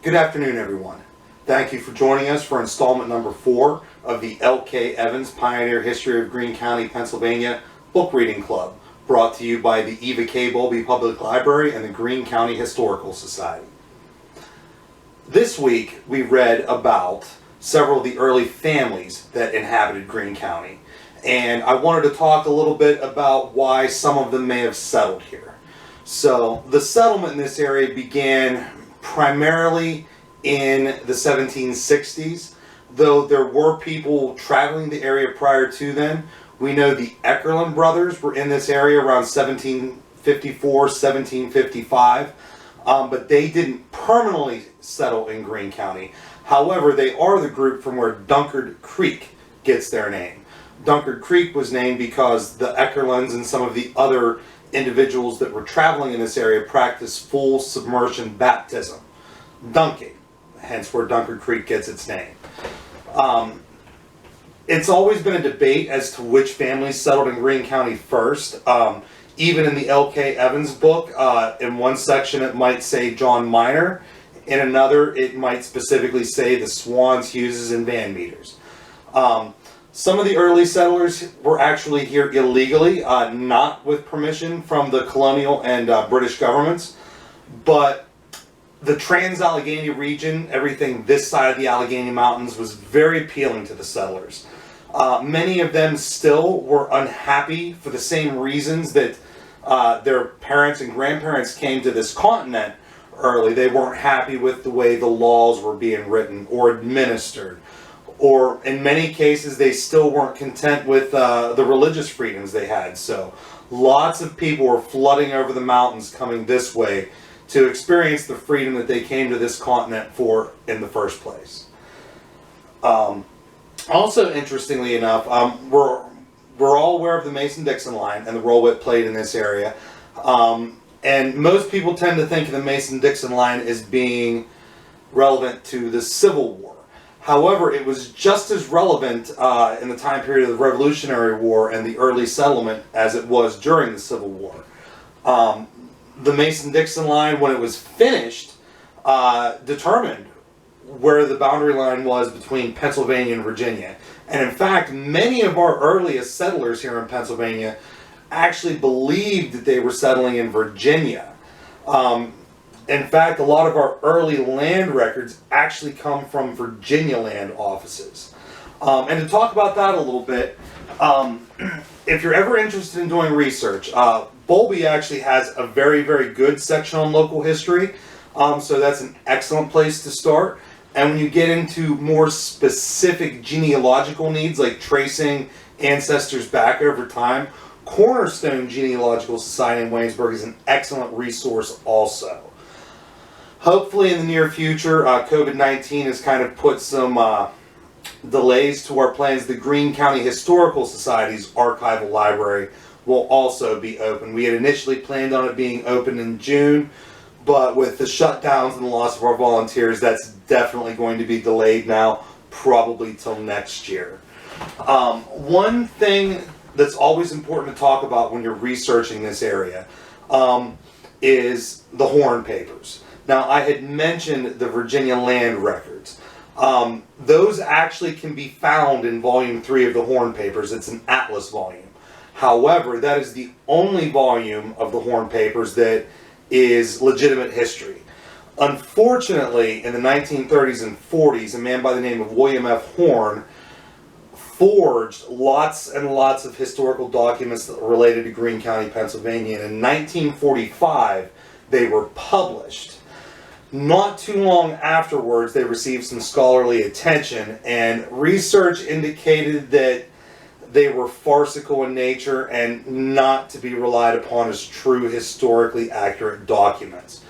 Good afternoon, everyone. Thank you for joining us for installment number 4 of the L.K. Evans Pioneer History of Greene County, Pennsylvania Book Reading Club, brought to you by the Eva K. Bowlby Public Library and the Greene County Historical Society. This week, we read about several of the early families that inhabited Greene County, and I wanted to talk a little bit about why some of them may have settled here. So, the settlement in this area began primarily in the 1760s, though there were people traveling the area prior to then. We know the Eckerlin brothers were in this area around 1754, 1755, but they didn't permanently settle in Greene County. However, they are the group from where Dunkard Creek gets their name. Dunkard Creek was named because the Eckerlins and some of the other individuals that were traveling in this area practiced full submersion baptism, dunking, hence where Dunkard Creek gets its name. It's always been a debate as to which families settled in Greene County first. Even in the L.K. Evans book, in one section it might say John Minor, in another it might specifically say the Swans, Hugheses, and Van Meters. Some of the early settlers were actually here illegally, not with permission from the colonial and British governments, but the Trans-Allegheny region, everything this side of the Allegheny Mountains, was very appealing to the settlers. Many of them still were unhappy for the same reasons that their parents and grandparents came to this continent early. They weren't happy with the way the laws were being written or administered. Or in many cases, they still weren't content with the religious freedoms they had. So lots of people were flooding over the mountains coming this way to experience the freedom that they came to this continent for in the first place. Also, interestingly enough, we're all aware of the Mason-Dixon Line and the role it played in this area. And most people tend to think of the Mason-Dixon Line as being relevant to the Civil War. However, it was just as relevant in the time period of the Revolutionary War and the early settlement as it was during the Civil War. The Mason-Dixon Line, when it was finished, determined where the boundary line was between Pennsylvania and Virginia. And in fact, many of our earliest settlers here in Pennsylvania actually believed that they were settling in Virginia. In fact, a lot of our early land records actually come from Virginia land offices. And to talk about that a little bit, if you're ever interested in doing research, Bowlby actually has a very, very good section on local history, so that's an excellent place to start. And when you get into more specific genealogical needs, like tracing ancestors back over time, Cornerstone Genealogical Society in Waynesburg is an excellent resource also. Hopefully in the near future, COVID-19 has kind of put some delays to our plans. The Greene County Historical Society's archival library will also be open. We had initially planned on it being open in June, but with the shutdowns and the loss of our volunteers, that's definitely going to be delayed now, probably till next year. One thing that's always important to talk about when you're researching this area is the Horn Papers. Now, I had mentioned the Virginia land records. Those actually can be found in Volume 3 of the Horn Papers. It's an atlas volume. However, that is the only volume of the Horn Papers that is legitimate history. Unfortunately, in the 1930s and 40s, a man by the name of William F. Horn forged lots and lots of historical documents that were related to Greene County, Pennsylvania. And in 1945, they were published. Not too long afterwards, they received some scholarly attention, and research indicated that they were farcical in nature and not to be relied upon as true historically accurate documents.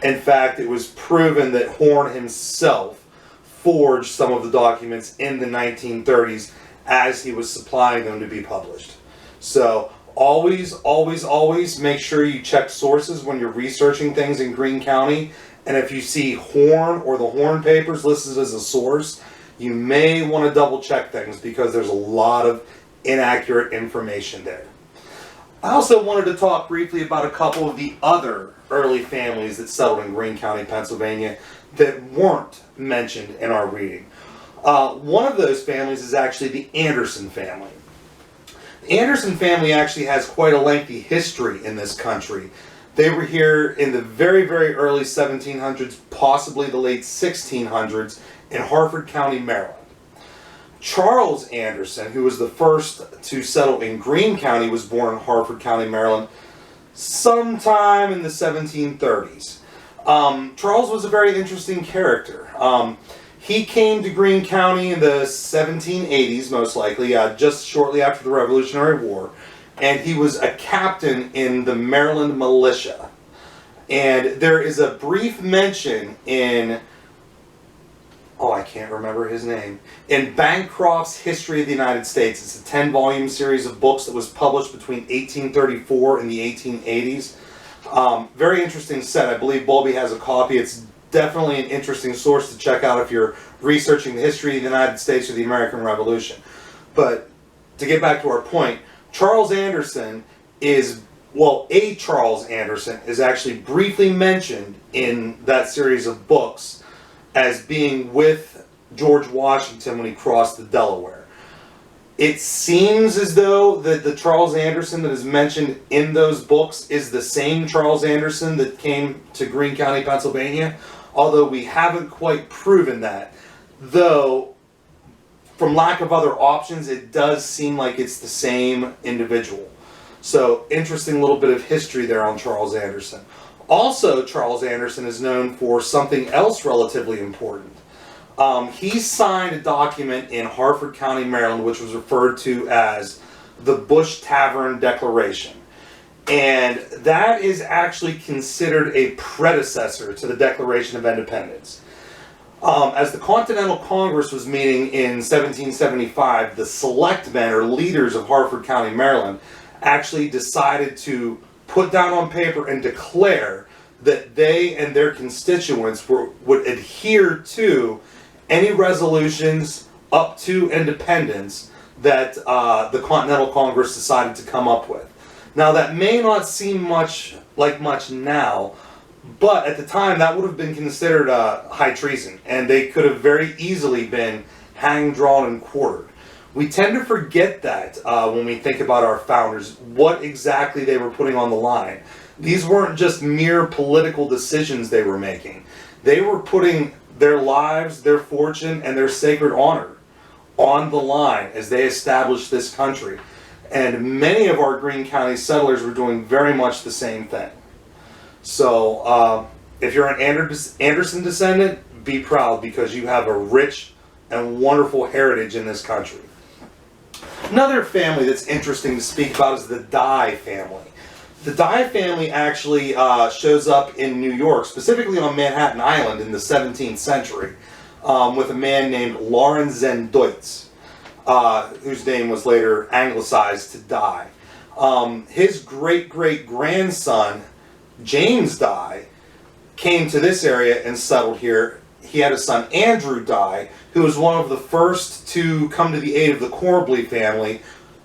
In fact, it was proven that Horn himself forged some of the documents in the 1930s as he was supplying them to be published. So always, always, always make sure you check sources when you're researching things in Greene County. And if you see Horn or the Horn Papers listed as a source, you may want to double check things because there's a lot of inaccurate information there. I also wanted to talk briefly about a couple of the other early families that settled in Greene County, Pennsylvania that weren't mentioned in our reading. One of those families is actually the Anderson family. The Anderson family actually has quite a lengthy history in this country. They were here in the very, very early 1700s, possibly the late 1600s, in Harford County, Maryland. Charles Anderson, who was the first to settle in Greene County, was born in Harford County, Maryland, sometime in the 1730s. Charles was a very interesting character. He came to Greene County in the 1780s, most likely, just shortly after the Revolutionary War, and he was a captain in the Maryland militia. And there is a brief mention in, I can't remember his name, in Bancroft's History of the United States. It's a 10-volume series of books that was published between 1834 and the 1880s. Very interesting set. I believe Bowlby has a copy. It's definitely an interesting source to check out if you're researching the history of the United States or the American Revolution. But to get back to our point, Charles Anderson is, Charles Anderson is actually briefly mentioned in that series of books as being with George Washington when he crossed the Delaware. It seems as though that the Charles Anderson that is mentioned in those books is the same Charles Anderson that came to Greene County, Pennsylvania, although we haven't quite proven that. Though, from lack of other options, it does seem like it's the same individual. So, interesting little bit of history there on Charles Anderson. Also, Charles Anderson is known for something else relatively important. He signed a document in Harford County, Maryland, which was referred to as the Bush Tavern Declaration. And that is actually considered a predecessor to the Declaration of Independence. As the Continental Congress was meeting in 1775, the selectmen or leaders of Harford County, Maryland, actually decided to put down on paper and declare that they and their constituents would adhere to any resolutions up to independence that the Continental Congress decided to come up with. Now, that may not seem much now, but at the time that would have been considered high treason, and they could have very easily been hanged, drawn, and quartered. We tend to forget that when we think about our founders, what exactly they were putting on the line. These weren't just mere political decisions they were making. They were putting their lives, their fortune, and their sacred honor on the line as they established this country. And many of our Greene County settlers were doing very much the same thing. So, if you're an Anderson descendant, be proud because you have a rich and wonderful heritage in this country. Another family that's interesting to speak about is the Dye family. The Dye family actually shows up in New York, specifically on Manhattan Island in the 17th century, with a man named Lawrence Deutz, whose name was later anglicized to Dye. His great-great-grandson, James Dye, came to this area and settled here. He had a son, Andrew Dye, who was one of the first to come to the aid of the Corbly family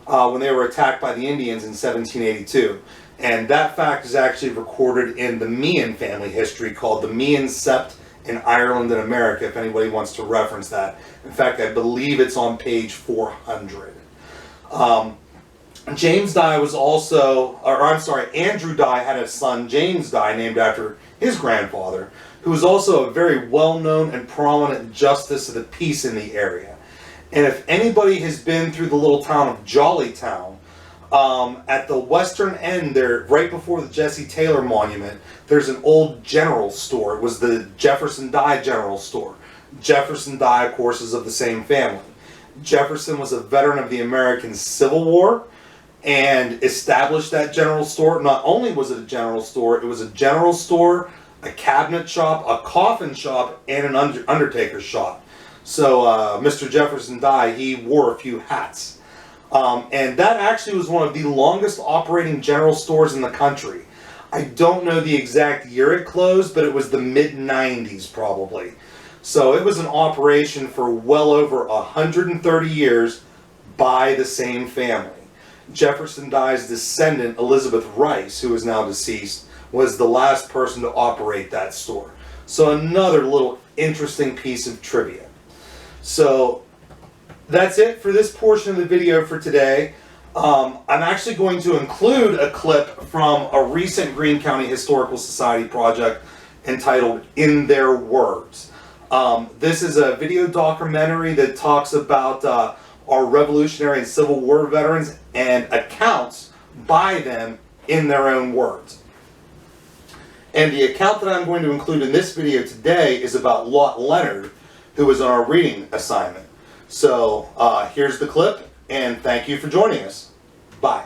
when they were attacked by the Indians in 1782. And that fact is actually recorded in the Meehan family history called the Meehan Sept in Ireland and America, if anybody wants to reference that. In fact, I believe it's on page 400. James Dye was also, Andrew Dye had a son, James Dye, named after his grandfather, who was also a very well-known and prominent justice of the peace in the area. And if anybody has been through the little town of Jollytown, at the western end there, right before the Jesse Taylor Monument, there's an old general store. It was the Jefferson Dye General Store. Jefferson Dye, of course, is of the same family. Jefferson was a veteran of the American Civil War and established that general store. Not only was it a general store, it was a general store, a cabinet shop, a coffin shop, and an undertaker's shop. So Mr. Jefferson Dye, he wore a few hats. And that actually was one of the longest operating general stores in the country. I don't know the exact year it closed, but it was the mid-90s probably. So it was an operation for well over 130 years by the same family. Jefferson Dye's descendant, Elizabeth Rice, who is now deceased, was the last person to operate that store. So another little interesting piece of trivia. So that's it for this portion of the video for today. I'm actually going to include a clip from a recent Greene County Historical Society project entitled In Their Words. This is a video documentary that talks about our Revolutionary and Civil War veterans and accounts by them in their own words. And the account that I'm going to include in this video today is about Lot Leonard, who was on our reading assignment. So here's the clip, and thank you for joining us. Bye.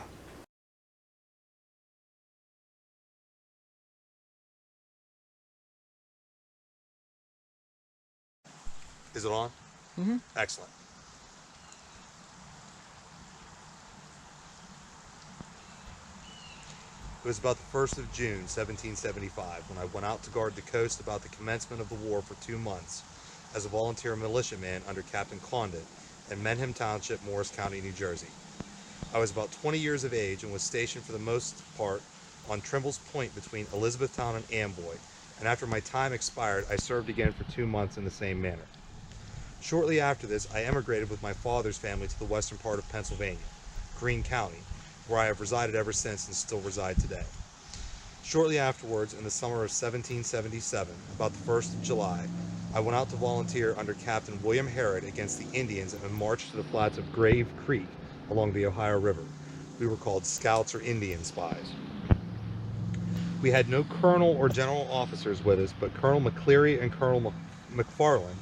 Is it on? Mm-hmm. Excellent. It was about the 1st of June, 1775, when I went out to guard the coast about the commencement of the war for 2 months as a volunteer militiaman under Captain Condit in Menham Township, Morris County, New Jersey. I was about 20 years of age and was stationed for the most part on Trimble's Point between Elizabethtown and Amboy, and after my time expired, I served again for 2 months in the same manner. Shortly after this, I emigrated with my father's family to the western part of Pennsylvania, Greene County, where I have resided ever since and still reside today. Shortly afterwards, in the summer of 1777, about the 1st of July, I went out to volunteer under Captain William Harrod against the Indians and marched to the flats of Grave Creek along the Ohio River. We were called scouts or Indian spies. We had no colonel or general officers with us, but Colonel McCleary and Colonel McFarland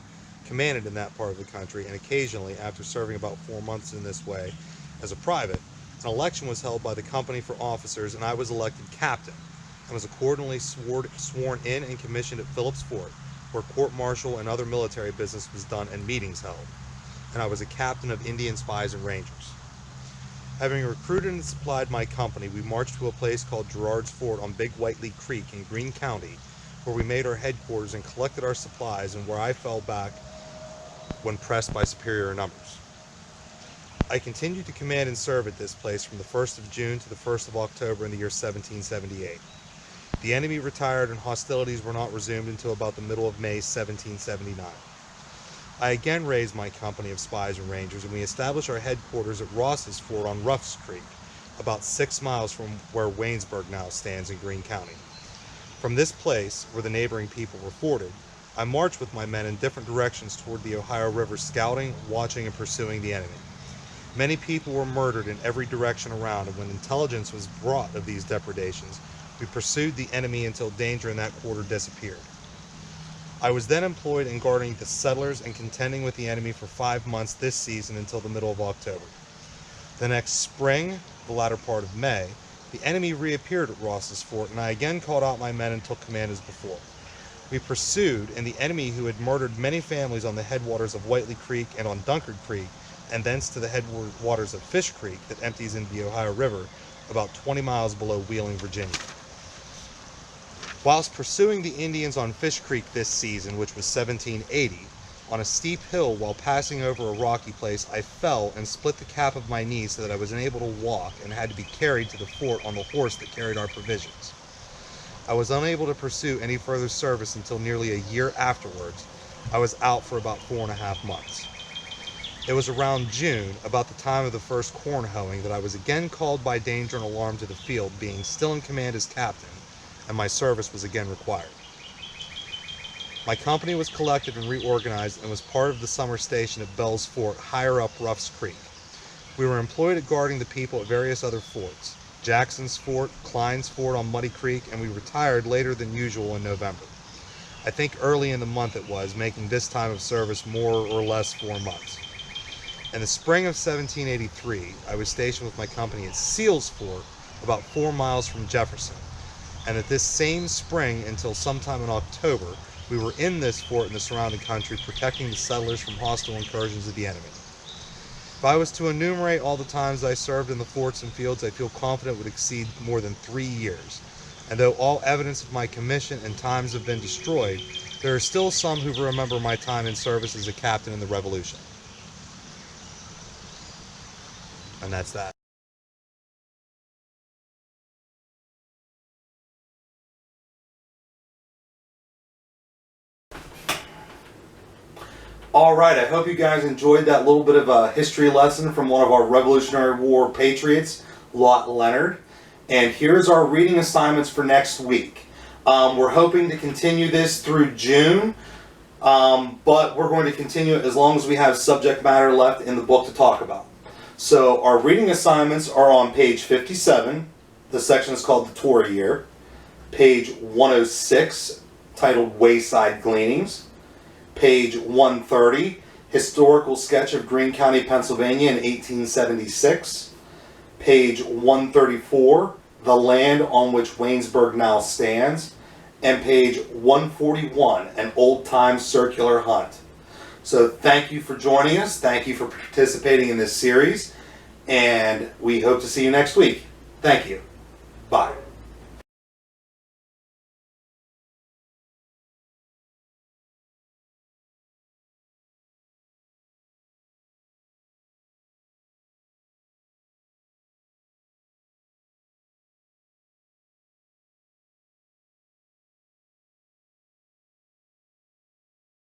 commanded in that part of the country, and occasionally, after serving about 4 months in this way as a private, an election was held by the company for officers, and I was elected captain, and was accordingly sworn in and commissioned at Phillips Fort, where court-martial and other military business was done and meetings held, and I was a captain of Indian spies and rangers. Having recruited and supplied my company, we marched to a place called Gerard's Fort on Big Whiteley Creek in Greene County, where we made our headquarters and collected our supplies, and where I fell back when pressed by superior numbers. I continued to command and serve at this place from the 1st of June to the 1st of October in the year 1778. The enemy retired and hostilities were not resumed until about the middle of May 1779. I again raised my company of spies and rangers, and we established our headquarters at Ross's Fort on Ruff's Creek, about 6 miles from where Waynesburg now stands in Greene County. From this place, where the neighboring people were forted, I marched with my men in different directions toward the Ohio River, scouting, watching, and pursuing the enemy. Many people were murdered in every direction around, and when intelligence was brought of these depredations, we pursued the enemy until danger in that quarter disappeared. I was then employed in guarding the settlers and contending with the enemy for 5 months this season until the middle of October. The next spring, the latter part of May, the enemy reappeared at Ross's Fort, and I again called out my men and took command as before. We pursued, and the enemy, who had murdered many families on the headwaters of Whiteley Creek and on Dunkard Creek, and thence to the headwaters of Fish Creek that empties into the Ohio River, about 20 miles below Wheeling, Virginia. Whilst pursuing the Indians on Fish Creek this season, which was 1780, on a steep hill while passing over a rocky place, I fell and split the calf of my knee so that I was unable to walk and had to be carried to the fort on the horse that carried our provisions. I was unable to pursue any further service until nearly a year afterwards. I was out for about 4.5 months. It was around June, about the time of the first corn hoeing, that I was again called by danger and alarm to the field, being still in command as captain, and my service was again required. My company was collected and reorganized and was part of the summer station at Bell's Fort, higher up Ruff's Creek. We were employed at guarding the people at various other forts, Jackson's Fort, Klein's Fort on Muddy Creek, and we retired later than usual in November. I think early in the month it was, making this time of service more or less 4 months. In the spring of 1783, I was stationed with my company at Seals Fort, about 4 miles from Jefferson, and at this same spring until sometime in October, we were in this fort in the surrounding country, protecting the settlers from hostile incursions of the enemy. If I was to enumerate all the times I served in the forts and fields, I feel confident would exceed more than 3 years. And though all evidence of my commission and times have been destroyed, there are still some who remember my time in service as a captain in the Revolution. And that's that. Alright, I hope you guys enjoyed that little bit of a history lesson from one of our Revolutionary War patriots, Lot Leonard. And here's our reading assignments for next week. We're hoping to continue this through June, but we're going to continue it as long as we have subject matter left in the book to talk about. So our reading assignments are on page 57. The section is called The Tory Year. Page 106, titled Wayside Gleanings. Page 130, Historical Sketch of Greene County, Pennsylvania in 1876. Page 134, The Land on which Waynesburg now stands. And page 141, An Old-Time Circular Hunt. So thank you for joining us. Thank you for participating in this series. And we hope to see you next week. Thank you. Bye.